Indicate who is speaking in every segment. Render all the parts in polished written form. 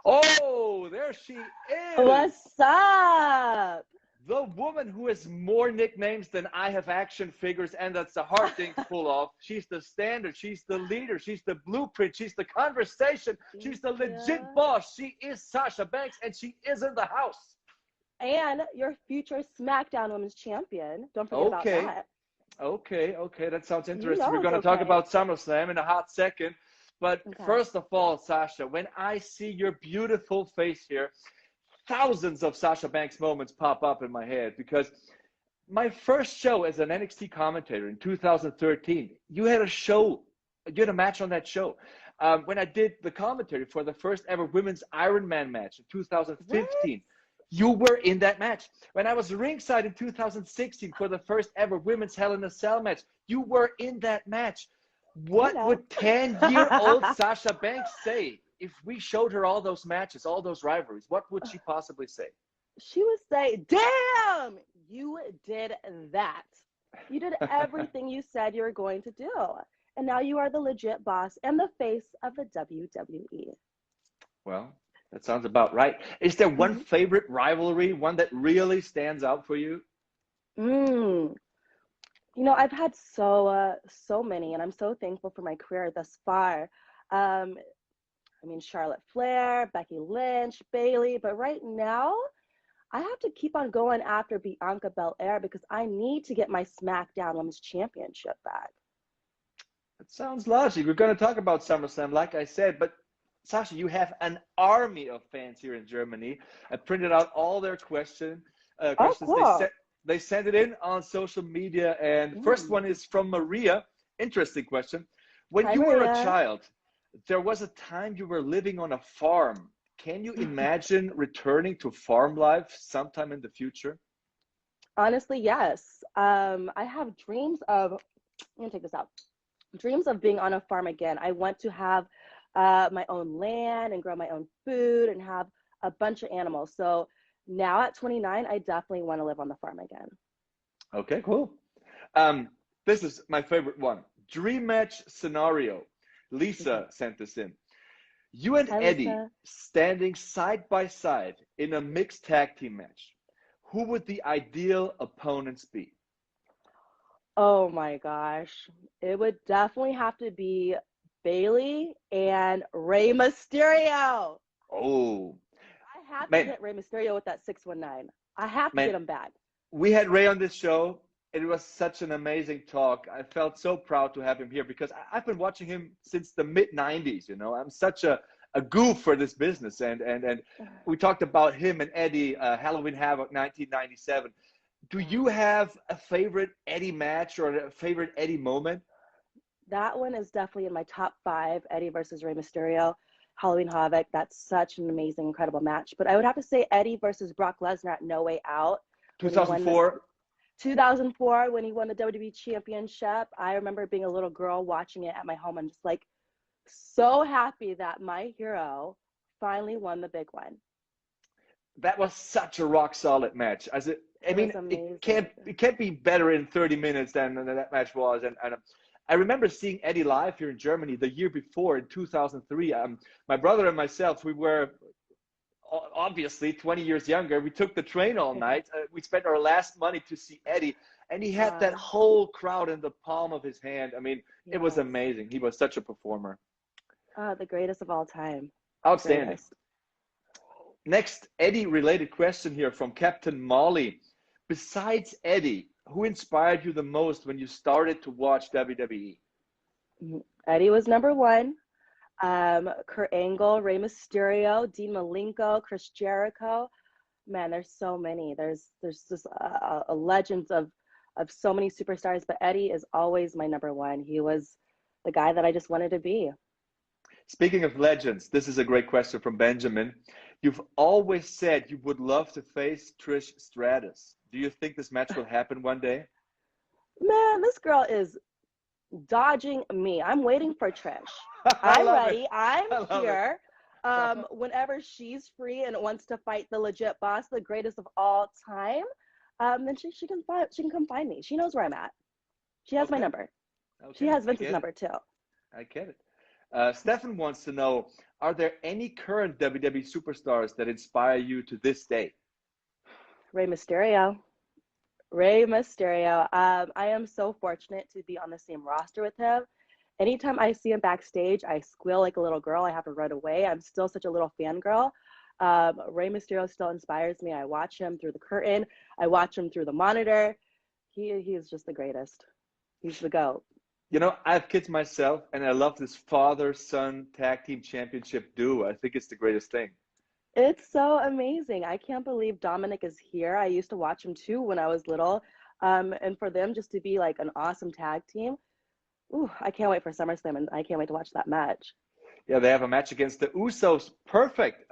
Speaker 1: Oh, there she is.
Speaker 2: What's up?
Speaker 1: The woman who has more nicknames than I have action figures, and that's a hard thing to pull off. She's the standard. She's the leader. She's the blueprint. She's the conversation. She's
Speaker 2: Thank
Speaker 1: the legit
Speaker 2: you.
Speaker 1: boss. She is Sasha Banks, and she is in the house.
Speaker 2: And your future SmackDown Women's Champion. Don't forget about
Speaker 1: Okay,
Speaker 2: that.
Speaker 1: okay. That sounds
Speaker 2: You
Speaker 1: interesting.
Speaker 2: know
Speaker 1: We're
Speaker 2: it's
Speaker 1: going to talk
Speaker 2: okay.
Speaker 1: about SummerSlam in a hot second. But
Speaker 2: Okay.
Speaker 1: first of all, Sasha, when I see your beautiful face here, thousands of Sasha Banks moments pop up in my head because my first show as an NXT commentator in 2013, you had a show, you had a match on that show. When I did the commentary for the first ever women's Iron Man match in
Speaker 2: What?
Speaker 1: 2015, you were in that match. When I was ringside in 2016 for the first ever women's Hell in a Cell match, you were in that match.
Speaker 2: You
Speaker 1: What
Speaker 2: know.
Speaker 1: would 10-year-old Sasha Banks say if we showed her all those matches, all those rivalries? What would she possibly say?
Speaker 2: She would say, "Damn, you did that. You did everything you said you were going to do. And now you are the legit boss and the face of the WWE."
Speaker 1: Well, that sounds about right. Is there one
Speaker 2: Mhm.
Speaker 1: favorite rivalry, one that really stands out for you?
Speaker 2: Mm. I've had so many, and I'm so thankful for my career thus far. Um, Charlotte Flair, Becky Lynch, Bailey, but right now I have to keep on going after Bianca Belair because I need to get my SmackDown Women's Championship back.
Speaker 1: It sounds logic. We're going to talk about SummerSlam, like I said, but Sasha, you have an army of fans here in Germany. I printed out all their
Speaker 2: Oh,
Speaker 1: questions.
Speaker 2: cool.
Speaker 1: They sent it in on social media, and first
Speaker 2: Mm.
Speaker 1: one is from Maria. Interesting question. When
Speaker 2: Hi,
Speaker 1: you were a
Speaker 2: Maria.
Speaker 1: child, there was a time you were living on a farm. Can you imagine returning to farm life sometime in the future?
Speaker 2: Honestly, yes. I have dreams of, I'm gonna take this out. Dreams of being on a farm again. I want to have my own land and grow my own food and have a bunch of animals. So now at 29, I definitely want to live on the farm again.
Speaker 1: Okay, cool. Um, this is my favorite one. Dream match scenario.
Speaker 2: Okay.
Speaker 1: Lisa sent this in. You and
Speaker 2: Hi,
Speaker 1: Eddie
Speaker 2: Lisa.
Speaker 1: standing side by side in a mixed tag team match. Who would the ideal opponents be?
Speaker 2: Oh my gosh. It would definitely have to be Bailey and Rey Mysterio.
Speaker 1: Oh,
Speaker 2: I have to
Speaker 1: man,
Speaker 2: get Rey Mysterio with that 619. I have to
Speaker 1: man,
Speaker 2: get him back.
Speaker 1: we had Ray on this show. It was such an amazing talk. I felt so proud to have him here because I've been watching him since the mid 90s. I'm such a goof for this business. And we talked about him and Eddie, Halloween Havoc 1997. Do you
Speaker 2: Wow.
Speaker 1: have a favorite Eddie match or a favorite Eddie moment?
Speaker 2: That one is definitely in my top five. Eddie versus Rey Mysterio, Halloween Havoc. That's such an amazing, incredible match. But I would have to say Eddie versus Brock Lesnar at No Way Out when he won this
Speaker 1: 2004.
Speaker 2: 2004 when he won the WWE Championship. I remember being a little girl watching it at my home. I'm just like so happy that my hero finally won the big one.
Speaker 1: That was such a rock solid match. I
Speaker 2: It
Speaker 1: mean,
Speaker 2: was
Speaker 1: it
Speaker 2: amazing.
Speaker 1: can't be better in 30 minutes than that match was. And I remember seeing Eddie live here in Germany the year before in 2003. My brother and myself, we were obviously 20 years younger. We took the train all night. We spent our last money to see Eddie, and he had that
Speaker 2: Wow.
Speaker 1: whole crowd in the palm of his hand. I mean, it was
Speaker 2: Yes.
Speaker 1: amazing. He was such a performer.
Speaker 2: The greatest of all time. The
Speaker 1: Outstanding.
Speaker 2: greatest.
Speaker 1: Next, Eddie related question here from Captain Molly. Besides Eddie, who inspired you the most when you started to watch WWE?
Speaker 2: Eddie was number one. Kurt Angle, Rey Mysterio, Dean Malenko, Chris Jericho. Man, there's so many. There's just a legends of so many superstars, but Eddie is always my number one. He was the guy that I just wanted to be.
Speaker 1: Speaking of legends, this is a great question from Benjamin. You've always said you would love to face Trish Stratus. Do you think this match will happen one day?
Speaker 2: Man, this girl is dodging me. I'm waiting for Trish.
Speaker 1: I
Speaker 2: I'm
Speaker 1: love it.
Speaker 2: ready. I'm
Speaker 1: I love it.
Speaker 2: here. Whenever she's free and wants to fight the legit boss, the greatest of all time, then she can come find me. She knows where I'm at. She has my
Speaker 1: Okay.
Speaker 2: number. She
Speaker 1: Okay.
Speaker 2: has
Speaker 1: I
Speaker 2: Vince's
Speaker 1: get it.
Speaker 2: number too.
Speaker 1: I get it. Stefan wants to know, are there any current WWE superstars that inspire you to this day?
Speaker 2: Rey Mysterio. Rey Mysterio. I am so fortunate to be on the same roster with him. Anytime I see him backstage, I squeal like a little girl. I have to run away. I'm still such a little fangirl. Rey Mysterio still inspires me. I watch him through the curtain. I watch him through the monitor. He is just the greatest. He's the GOAT.
Speaker 1: You know, I have kids myself, and I love this father-son tag team championship duo. I think it's the greatest thing.
Speaker 2: It's so amazing. I can't believe Dominic is here. I used to watch him too when I was little. And for them just to be like an awesome tag team, ooh, I can't wait for SummerSlam, and I can't wait to watch that match.
Speaker 1: Yeah, they have a match against the Usos. Perfect.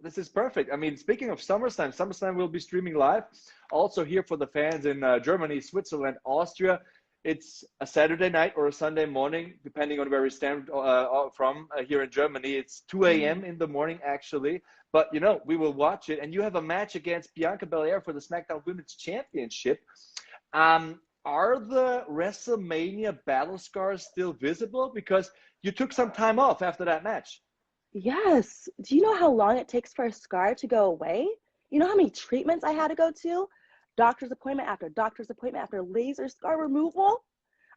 Speaker 1: This is perfect. I mean, speaking of SummerSlam, SummerSlam will be streaming live. Also here for the fans in Germany, Switzerland, Austria. It's a Saturday night or a Sunday morning, depending on where we stand from here in Germany. It's 2 a.m. in the morning, actually. But, you know, we will watch it. And you have a match against Bianca Belair for the SmackDown Women's Championship. Are the WrestleMania battle scars still visible? Because you took some time off after that match.
Speaker 2: Yes. Do you know how long it takes for a scar to go away? You know how many treatments I had to go to? Doctor's appointment after laser scar removal.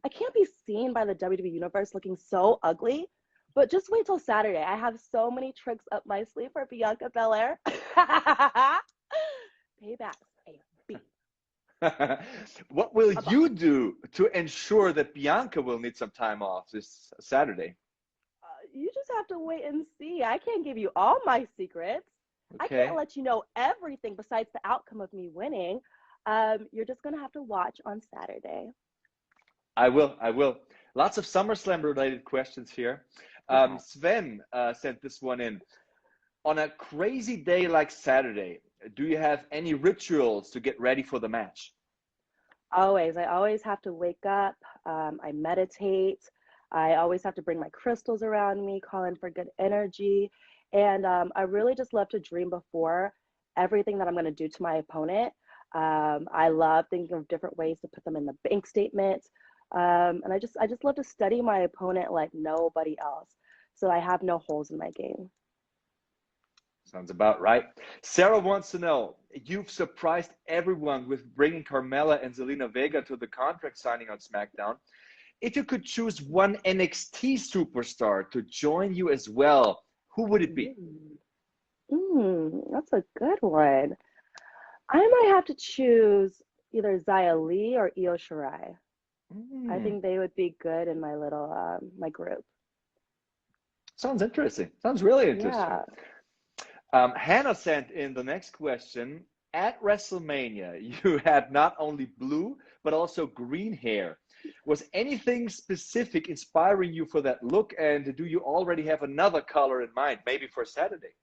Speaker 2: I can't be seen by the WWE Universe looking so ugly. But just wait till Saturday. I have so many tricks up my sleeve for Bianca Belair. Payback.
Speaker 1: What will you do to ensure that Bianca will need some time off this Saturday?
Speaker 2: You just have to wait and see. I can't give you all my secrets.
Speaker 1: Okay.
Speaker 2: I can't let you know everything besides the outcome of me winning. You're just going to have to watch on Saturday.
Speaker 1: I will. Lots of SummerSlam related questions here. Sven sent this one in. On a crazy day like Saturday, do you have any rituals to get ready for the match?
Speaker 2: Always. I always have to wake up. I meditate. I always have to bring my crystals around me, call in for good energy. And I really just love to dream before everything that I'm going to do to my opponent. I love thinking of different ways to put them in the bank statement. And I just love to study my opponent like nobody else. So I have no holes in my game.
Speaker 1: Sounds about right. Sarah wants to know, you've surprised everyone with bringing Carmella and Zelina Vega to the contract signing on SmackDown. If you could choose one NXT superstar to join you as well, who would it be?
Speaker 2: That's a good one. I might have to choose either Xia Li or Io Shirai. I think they would be good in my little my group.
Speaker 1: Sounds interesting. Sounds really interesting.
Speaker 2: Yeah.
Speaker 1: Hannah sent in the next question. At WrestleMania, you had not only blue, but also green hair. Was anything specific inspiring you for that look? And do you already have another color in mind, maybe for Saturday?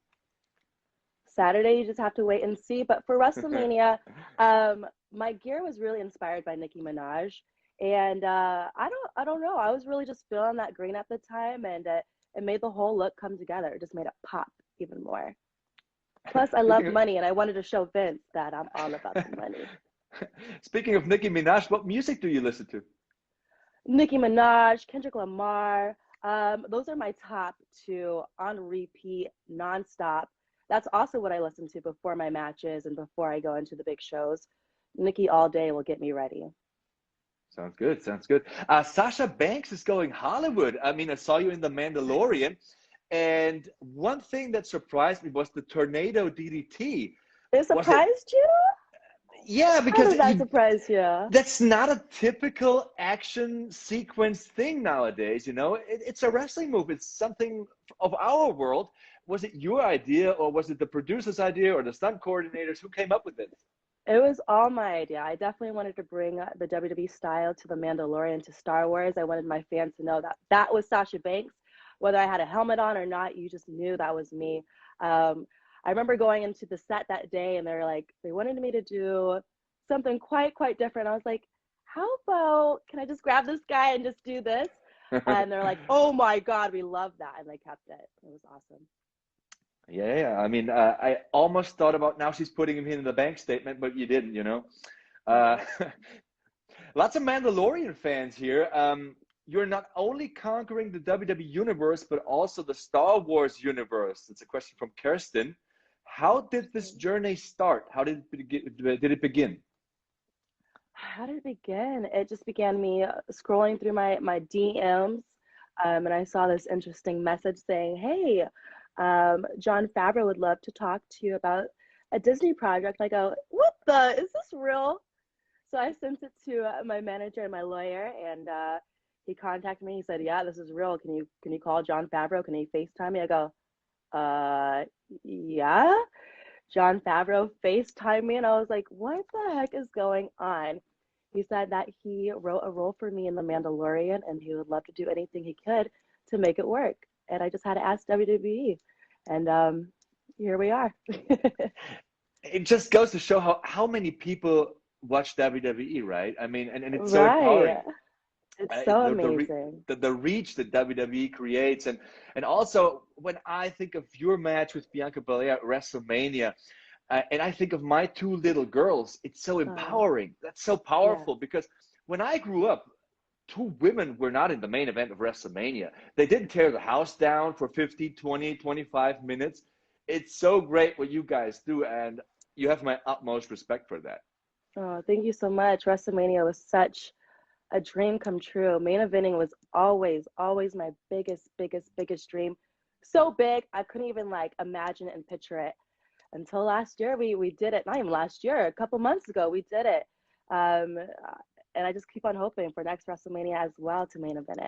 Speaker 2: Saturday, you just have to wait and see. But for WrestleMania, my gear was really inspired by Nicki Minaj. And I don't know. I was really just feeling that green at the time, and it made the whole look come together. It just made it pop even more. Plus, I love money, and I wanted to show Vince that I'm all about the money.
Speaker 1: Speaking of Nicki Minaj, what music do you listen to?
Speaker 2: Nicki Minaj, Kendrick Lamar. Those are my top two on repeat, nonstop. That's also what I listen to before my matches and before I go into the big shows. Nicki all day will get me ready.
Speaker 1: Sounds good. Sounds good. Sasha Banks is going Hollywood. I mean, I saw you in The Mandalorian. And one thing that surprised me was the tornado DDT.
Speaker 2: It surprised you?
Speaker 1: Yeah, because
Speaker 2: how did that surprise you?
Speaker 1: That's not a typical action sequence thing nowadays. You know, it's a wrestling move. It's something of our world. Was it your idea, or was it the producer's idea, or the stunt coordinators? Who came up with it?
Speaker 2: It was all my idea. I definitely wanted to bring the WWE style to The Mandalorian, to Star Wars. I wanted my fans to know that that was Sasha Banks. Whether I had a helmet on or not, you just knew that was me. I remember going into the set that day, and they wanted me to do something quite different. I was like, how about, can I just grab this guy and just do this? And they're like, oh my God, we love that. And they kept it. It was awesome.
Speaker 1: Yeah. I mean, I almost thought about, now she's putting him in the bank statement, but you didn't, you know. Lots of Mandalorian fans here. you're not only conquering the WWE universe, but also the Star Wars universe. It's a question from Kirsten. How did this journey start? How did it begin?
Speaker 2: How did it begin? It just began me scrolling through my DMs, and I saw this interesting message saying, "Hey, Jon Favreau would love to talk to you about a Disney project." I go, "What the? Is this real?" So I sent it to my manager and my lawyer, and he contacted me. He said, "Yeah, this is real. Can you call Jon Favreau? Can he FaceTime me?" I go, "Uh, yeah." Jon Favreau FaceTimed me, and I was like, "What the heck is going on?" He said that he wrote a role for me in The Mandalorian, and he would love to do anything he could to make it work. And I just had to ask WWE, and here we are.
Speaker 1: It just goes to show how many people watch WWE, right? I mean, and it's so empowering.
Speaker 2: Right. It's so
Speaker 1: The
Speaker 2: amazing.
Speaker 1: the reach that WWE creates, and also when I think of your match with Bianca Belair at WrestleMania, and I think of my two little girls, it's so
Speaker 2: Uh,
Speaker 1: empowering. That's so
Speaker 2: yes.
Speaker 1: powerful because when I grew up, two women were not in the main event of WrestleMania. They didn't tear the house down for 15, 20, 25 minutes. It's so great what you guys do, and you have my utmost respect for that.
Speaker 2: Oh, thank you so much. WrestleMania was such a dream come true. Main eventing was always my biggest dream. So big, I couldn't even like imagine it and picture it until last year. We did it. Not even last year, a couple months ago, we did it. Um, and I just keep on hoping for next WrestleMania as well to main event it.